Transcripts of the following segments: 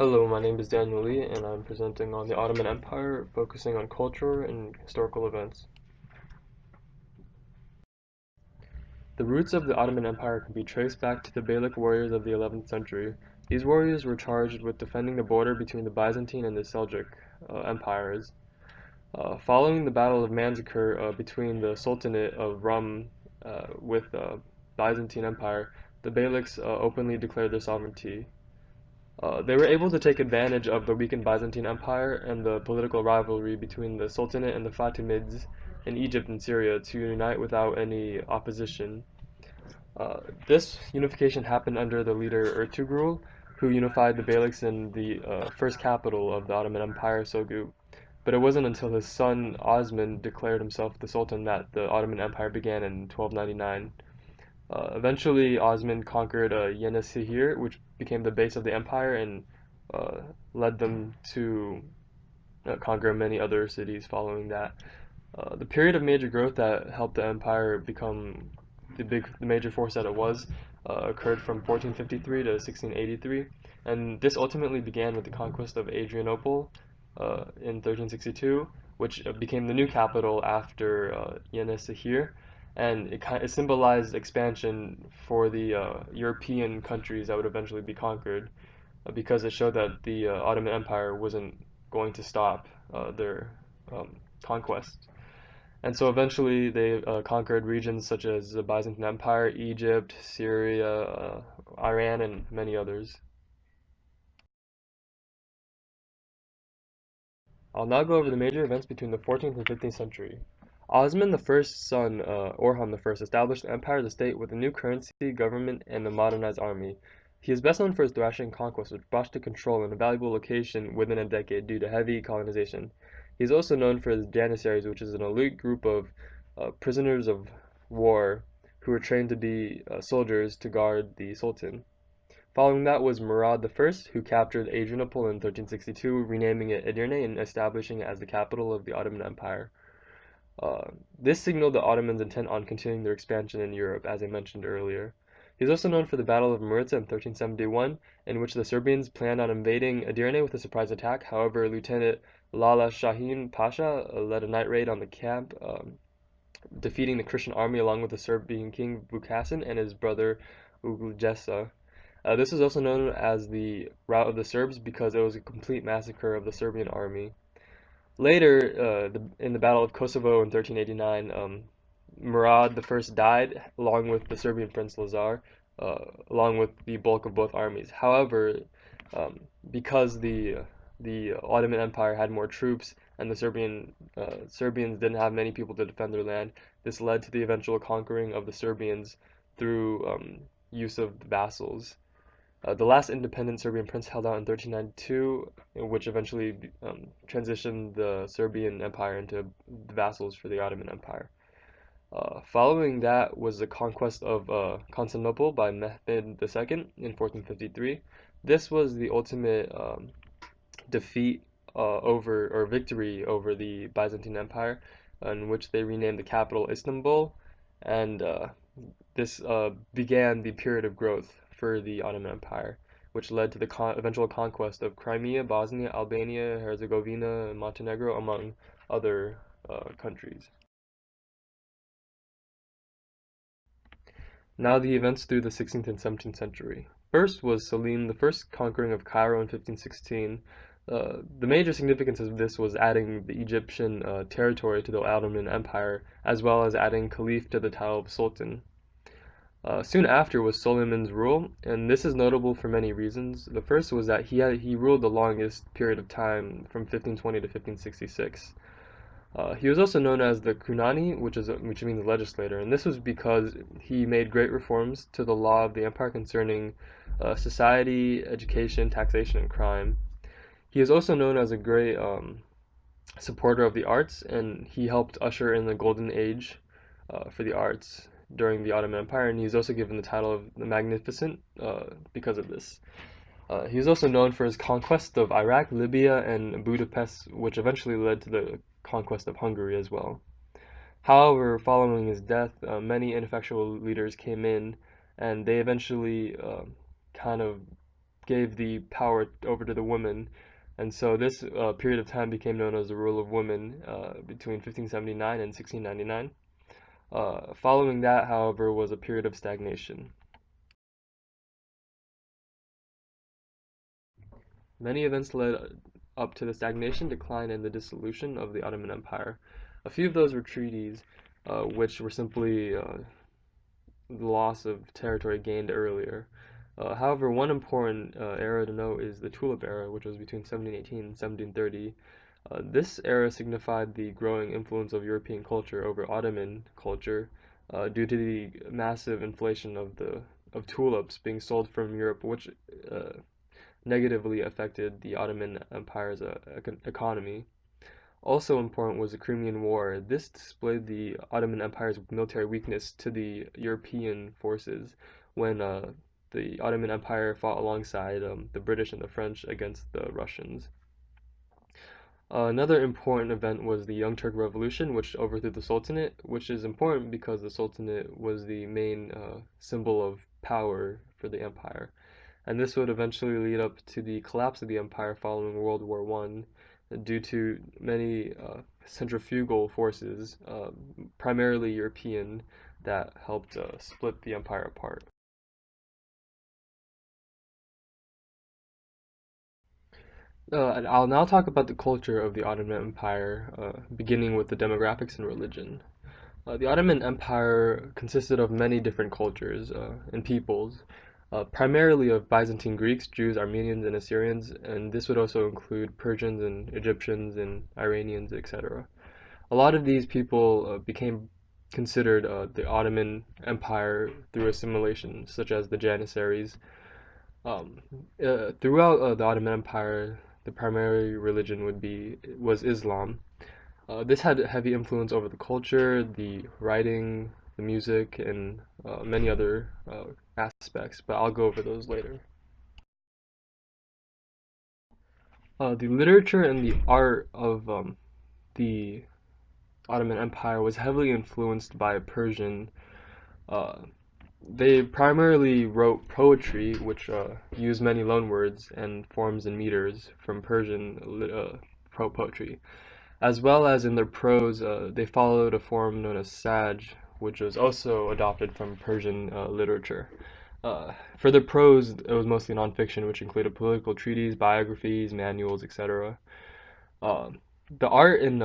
Hello, my name is Daniel Lee, and I'm presenting on the Ottoman Empire, focusing on culture and historical events. The roots of the Ottoman Empire can be traced back to the Beylik warriors of the 11th century. These warriors were charged with defending the border between the Byzantine and the Seljuk empires. Following the Battle of Manzikert between the Sultanate of Rum with the Byzantine Empire, the Beyliks openly declared their sovereignty. They were able to take advantage of the weakened Byzantine Empire and the political rivalry between the Sultanate and the Fatimids in Egypt and Syria to unite without any opposition. This unification happened under the leader Ertugrul, who unified the Beyliks in the first capital of the Ottoman Empire, Sogut. But it wasn't until his son Osman declared himself the Sultan that the Ottoman Empire began in 1299. Eventually, Osman conquered Yenisehir, which became the base of the empire and uh, led them to conquer many other cities following that. The period of major growth that helped the empire become the major force that it was occurred from 1453 to 1683, and this ultimately began with the conquest of Adrianople in 1362, which became the new capital after Yenisehir, and it symbolized expansion for the European countries that would eventually be conquered, because it showed that the Ottoman Empire wasn't going to stop their conquest. And so eventually they conquered regions such as the Byzantine Empire, Egypt, Syria, Iran, and many others. I'll now go over the major events between the 14th and 15th century. Osman I's son, Orhan I, established the empire as a state with a new currency, government, and a modernized army. He is best known for his Thracian conquest, which brought to control an valuable location within a decade due to heavy colonization. He is also known for his Janissaries, which is an elite group of prisoners of war who were trained to be soldiers to guard the Sultan. Following that was Murad I, who captured Adrianople in 1362, renaming it Edirne and establishing it as the capital of the Ottoman Empire. This signaled the Ottomans' intent on continuing their expansion in Europe, as I mentioned earlier. He is also known for the Battle of Maritza in 1371, in which the Serbians planned on invading Edirne with a surprise attack. However, Lieutenant Lala Shahin Pasha led a night raid on the camp, defeating the Christian army along with the Serbian king Vukasin and his brother Ugljesa. This is also known as the Rout of the Serbs because it was a complete massacre of the Serbian army. Later, in the Battle of Kosovo in 1389, Murad I died along with the Serbian Prince Lazar, along with the bulk of both armies. However, because the Ottoman Empire had more troops and the Serbians didn't have many people to defend their land, this led to the eventual conquering of the Serbians through use of the vassals. The last independent Serbian prince held out in 1392, which eventually transitioned the Serbian Empire into vassals for the Ottoman Empire. Following that was the conquest of Constantinople by Mehmed II in 1453. This was the ultimate defeat or victory over the Byzantine Empire, in which they renamed the capital Istanbul, and this began the period of growth for the Ottoman Empire, which led to the eventual conquest of Crimea, Bosnia, Albania, Herzegovina, and Montenegro, among other countries. Now the events through the 16th and 17th century. First was Selim I conquering of Cairo in 1516. The major significance of this was adding the Egyptian territory to the Ottoman Empire, as well as adding Caliph to the title of Sultan. Soon after was Suleiman's rule, and this is notable for many reasons. The first was that he ruled the longest period of time, from 1520 to 1566. He was also known as the Kunani, which means legislator, and this was because he made great reforms to the law of the empire concerning society, education, taxation, and crime. He is also known as a great supporter of the arts, and he helped usher in the golden age for the arts during the Ottoman Empire, and he's also given the title of the Magnificent because of this. He was also known for his conquest of Iraq, Libya, and Budapest, which eventually led to the conquest of Hungary as well. However, following his death, many ineffectual leaders came in, and they eventually kind of gave the power over to the women. And so this period of time became known as the rule of women between 1579 and 1699. Following that, however, was a period of stagnation. Many events led up to the stagnation, decline, and the dissolution of the Ottoman Empire. A few of those were treaties, which were simply the loss of territory gained earlier. However, one important era to note is the Tulip era, which was between 1718 and 1730. This era signified the growing influence of European culture over Ottoman culture due to the massive inflation of tulips being sold from Europe, which negatively affected the Ottoman Empire's economy. Also important was the Crimean War. This displayed the Ottoman Empire's military weakness to the European forces when the Ottoman Empire fought alongside the British and the French against the Russians. Another important event was the Young Turk Revolution, which overthrew the Sultanate, which is important because the Sultanate was the main symbol of power for the empire. And this would eventually lead up to the collapse of the empire following World War I due to many centrifugal forces, primarily European, that helped split the empire apart. And I'll now talk about the culture of the Ottoman Empire, beginning with the demographics and religion. The Ottoman Empire consisted of many different cultures and peoples, primarily of Byzantine Greeks, Jews, Armenians, and Assyrians, and this would also include Persians and Egyptians and Iranians, etc. A lot of these people became considered the Ottoman Empire through assimilation, such as the Janissaries. Um, Throughout the Ottoman Empire, the primary religion was Islam. This had heavy influence over the culture, the writing, the music, and many other aspects, but I'll go over those later. The literature and the art of the Ottoman Empire was heavily influenced by Persian. Uh, they primarily wrote poetry, which used many loanwords and forms and meters from Persian poetry. As well as in their prose, they followed a form known as saj, which was also adopted from Persian literature. For their prose, it was mostly nonfiction, which included political treaties, biographies, manuals, etc. Uh, the art in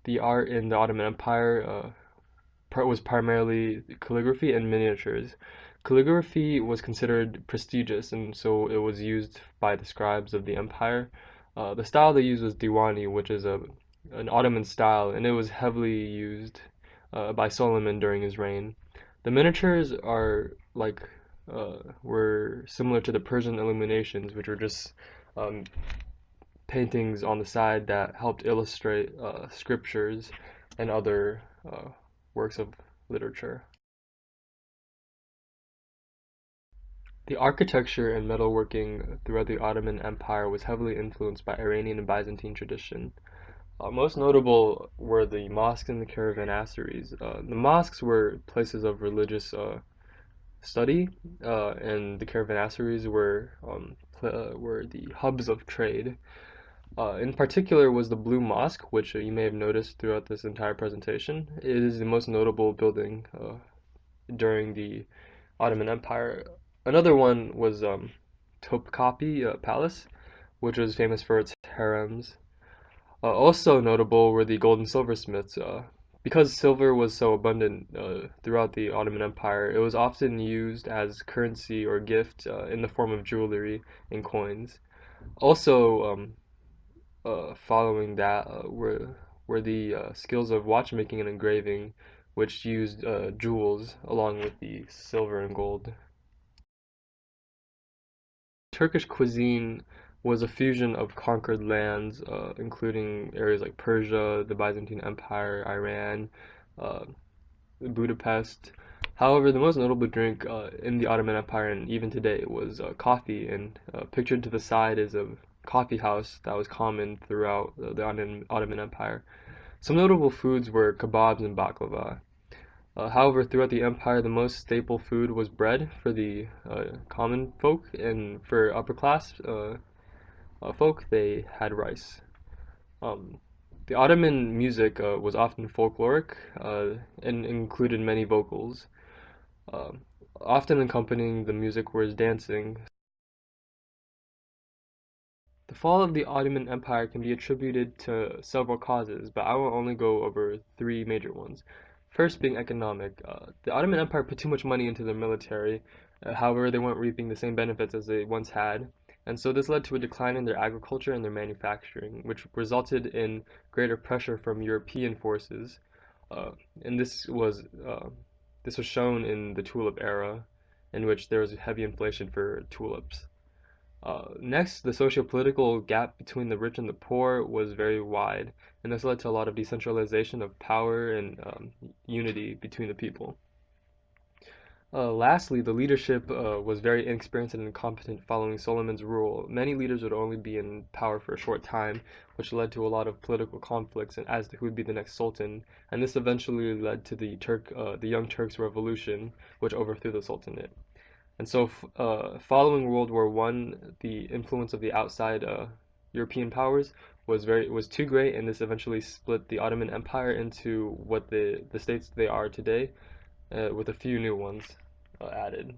the art in the Ottoman Empire was primarily calligraphy and miniatures. Calligraphy was considered prestigious, and so it was used by the scribes of the empire. The style they used was Diwani, which is an Ottoman style, and it was heavily used by Solomon during his reign. The miniatures were similar to the Persian illuminations, which were just um, paintings on the side that helped illustrate scriptures and other works of literature. The architecture and metalworking throughout the Ottoman Empire was heavily influenced by Iranian and Byzantine tradition. Most notable were the mosques and the caravanserais. The mosques were places of religious study, and the caravanserais were the hubs of trade. In particular was the Blue Mosque, which you may have noticed throughout this entire presentation. It is the most notable building during the Ottoman Empire. Another one was Topkapi Palace, which was famous for its harems. Also notable were the gold and silversmiths. Because silver was so abundant throughout the Ottoman Empire, it was often used as currency or gift in the form of jewelry and coins. Also, following that were the skills of watchmaking and engraving, which used jewels along with the silver and gold. Turkish cuisine was a fusion of conquered lands, including areas like Persia, the Byzantine Empire, Iran, uh, Budapest. However, the most notable drink in the Ottoman Empire and even today was coffee, and pictured to the side is a coffee house that was common throughout the Ottoman Empire. Some notable foods were kebabs and baklava. However, throughout the empire, the most staple food was bread for the common folk, and for upper class folk, they had rice. Um, the Ottoman music was often folkloric and included many vocals. Um Often accompanying the music was dancing. The fall of the Ottoman Empire can be attributed to several causes, but I will only go over three major ones. First being economic. The Ottoman Empire put too much money into their military, however, they weren't reaping the same benefits as they once had, and so this led to a decline in their agriculture and their manufacturing, which resulted in greater pressure from European forces. Uh, and this was shown in the tulip era, in which there was heavy inflation for tulips. Next, the socio-political gap between the rich and the poor was very wide, and this led to a lot of decentralization of power and unity between the people. Lastly, the leadership was very inexperienced and incompetent following Solomon's rule. Many leaders would only be in power for a short time, which led to a lot of political conflicts and as to who would be the next sultan. And this eventually led to the Young Turks Revolution, which overthrew the sultanate. And so, following World War One, the influence of the outside European powers was too great, and this eventually split the Ottoman Empire into what the states they are today, with a few new ones added.